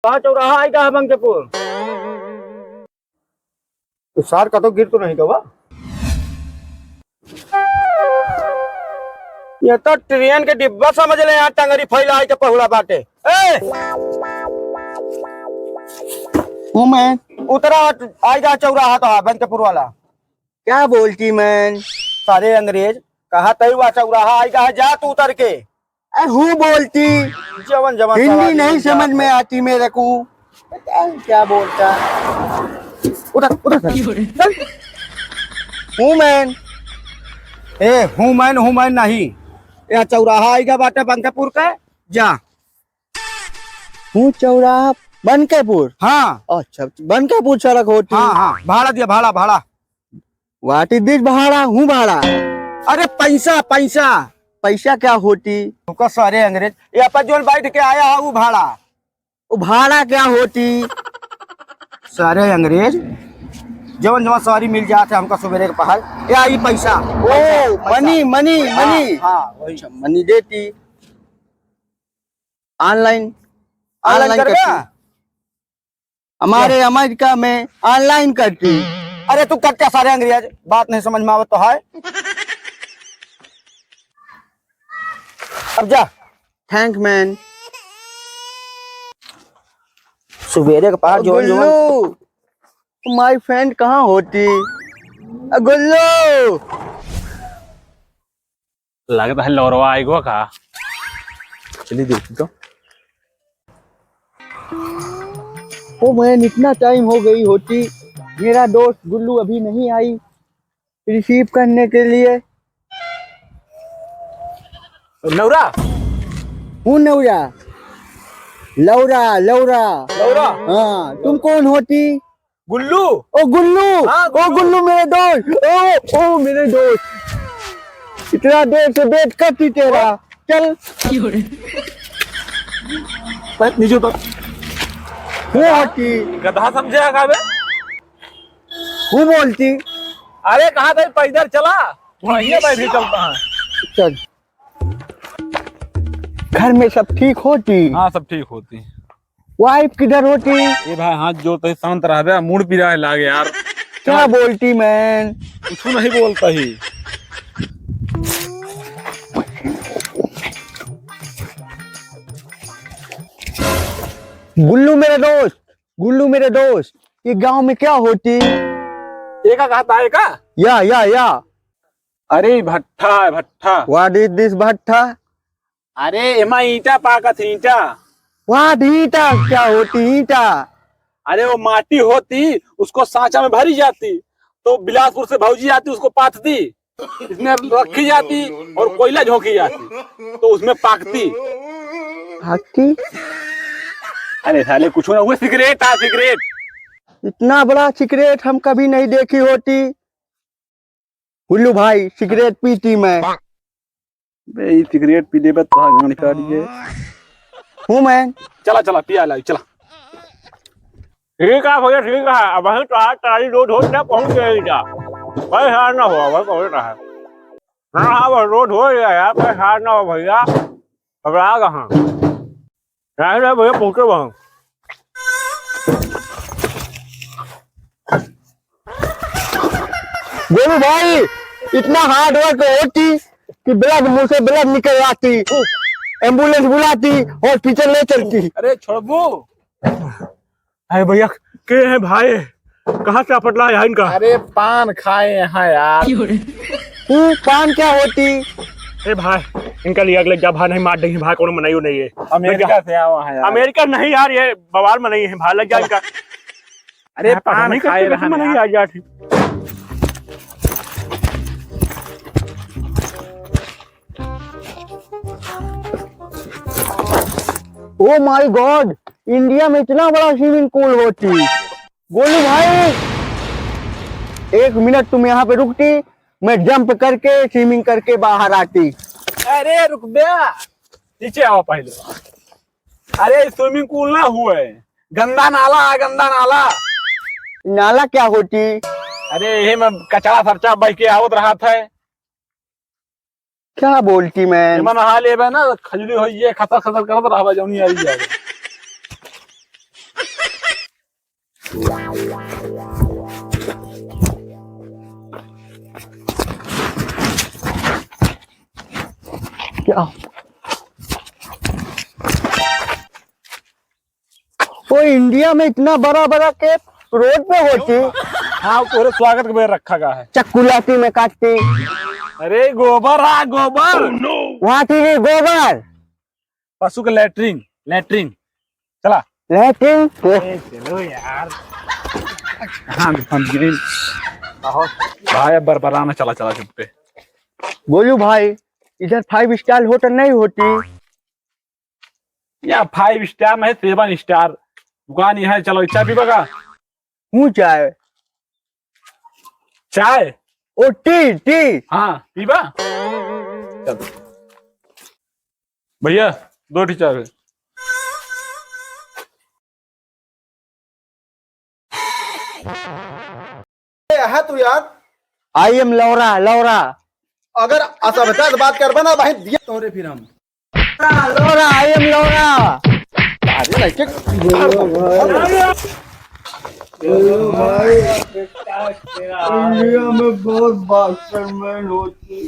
कहाँ चौराहा आएगा है बंकेपुर। तो सार का तो गिर तो नहीं होगा। ये तो ट्रेन के डिब्बा समझ ले, यहाँ टंगरी फैला के पहुला बाटे। ए हूँ मैं। उतरा आएगा चौराहा तो बंकेपुर वाला। क्या बोलती मैं? सारे अंग्रेज कहा तय हुआ चौराहा आएगा है, जा तू उतर के। हूँ बोलती। जवन जवन हिंदी सवारी नहीं मिल समझ जात में है। आती मेरे को। पता है क्या बोलता। उतर उतर। हूँ मैं। ए हूँ मैं नहीं, यह चौराहा आएगा बाटे बंकेपुर का, जा। हूँ चौराहा बनकेपुर। हाँ अच्छा बनकेपुर सड़क होती। हाँ हाँ, भाड़ा दिया, भाड़ा भाड़ा। व्हाट इज दिस भाड़ा? हूँ भाड़ा। अरे पैसा पैसा। पैसा क्या होती? तुमको सारे अंग्रेज यहाँ पर जो बैठ के आया है वो भाड़ा। वो भाड़ा क्या होती? सारे अंग्रेज जवन जवन सवारी मिल जाते हमका सवेरे के पहल, या ये पैसा। ओ मनी मनी मनी। हाँ वही। अच्छा मनी देती। ऑनलाइन ऑनलाइन कर करती। हमारे अमेरिका में ऑनलाइन करती। अरे तू करते सारे अंग्रेज, बात नहीं समझ में आवत तो है। अब जा। Thank man. सवेरे के पास जो जो गुल्लू माय फ्रेंड कहाँ होती? गुल्लू लगता है लौरवा आएगो का। चलिए देखी तो। ओ मैन इतना टाइम हो गई होती, मेरा दोस्त गुल्लू अभी नहीं आई रिसीव करने के लिए। नौरा हूँ नौरा। लौरा लौरा। लौरा। हाँ तुम कौन होती? गुल्लू। ओ गुल्लू। हाँ, ओ गुल्लू मेरे दोस्त। ओ मेरे दोस्त, इतना देर से वेट करती तेरा। चल नीचे तो हूँ होती। गधा समझेगा का बे? हूँ बोलती। अरे कहा था पैदल चला, वहीं बैठ के चलता है। चल घर में सब ठीक होती? हाँ सब ठीक होती। वाइफ किधर होती? ये भाई हाथ जोड़ते ही शांत रह बे, मूड पिरा है लागे यार। क्या बोलती मैन? कुछ नहीं बोलता ही। गुल्लू मेरे दोस्त, गुल्लू मेरे दोस्त, ये गांव में क्या होती? एक का कहा है का? या अरे भट्ठा है भट्ठा। व्हाट इज दिस भट्ठा? अरे एमा ईटा पाकत है ईटा। व्हाट ईटा क्या होती? ईटा अरे वो माटी होती, उसको सांचा में भरी जाती, तो बिलासपुर से भौजी आती उसको पाथती, इसमें रखी जाती और कोयला झोंकी जाती, तो उसमें पाकती। भागती? अरे साले कुछ ना हुआ, सिगरेट था सिगरेट। इतना बड़ा सिगरेट हम कभी नहीं देखी होती। गुल्लू भाई सिगरेट पीती मैं। बे सिगरेट पी ले तो गाड़ी निकालिए। हूँ मैं। चला चला पिया ला चला। ठीक है भैया ठीक है, अब हम तो आज तारी रोड हो ना पहुंच गए जा। परेशान ना हो भाई, पहुंच रहा है। हाँ हाँ बस रोड हो गया यार, परेशान ना हो भैया। घबरा कहाँ भैया, पहुंचे वहाँ। गोलू भाई इतना हार्ड वर्क होती कि ब्लड मुंह से ब्लड निकल आती, एम्बुलेंस बुलाती, हॉस्पिटल ले चलती। अरे छोड़बू। अरे भैया के है भाई, कहाँ से पटला है इनका? अरे पान खाए हैं यार। पान क्या होती? अरे भाई इनका लिया अगले जा भाई, नहीं मार देंगे भाई, कौन मनाई नहीं है। अमेरिका से आवा है यार। अमेरिका नहीं यार, ये बवाल में नहीं है भाई, लग जा इनका। अरे पान खाए रहन नहीं यार। आ जा ठीक। ओ माय गॉड, इंडिया में इतना बड़ा स्विमिंग पूल होती। गोलू भाई 1 मिनट तुम यहाँ पे रुकती, मैं जंप करके स्विमिंग करके बाहर आती। अरे रुक बे, नीचे आओ पहले। अरे स्विमिंग पूल ना हुआ है, गंदा नाला है, गंदा नाला। नाला क्या होती? अरे ये में कचरा सरचा बह के आवत रहा था। क्या बोलती मैं? नहा ले ना, खजली हो ये खतर खतर करत रहा जौनी आई जाए। क्या वो इंडिया में इतना बड़ा बड़ा केक रोड पे होती, हाँ पूरे स्वागत के लिए रखा गया है। चक्कुलाती में काटती, अरे गोबर हाँ गोबर। वहाँ थी गोबर पशु का लैट्रिन लैट्रिन। चला लेकिन चलो यार। हाँ ग्रीन भाई अब बरबराना चला चला चुप पे। बोलू भाई इधर 5 स्टार होटल नहीं होती? या 5 स्टार में 7 स्टार दुकान यहाँ है। चलो चाय पीबा का? हूँ चाय चाय ओ टी टी हाँ पीबा। चल भैया 2 टी चाय। है तू यार, आई एम लौरा लौरा अगर असभ्यता से बात कर बना भाई दिया तोरे फिर हम लौरा आई एम लौरा। अरे लड़के इंडिया में बहुत बाक्सरमैन होती।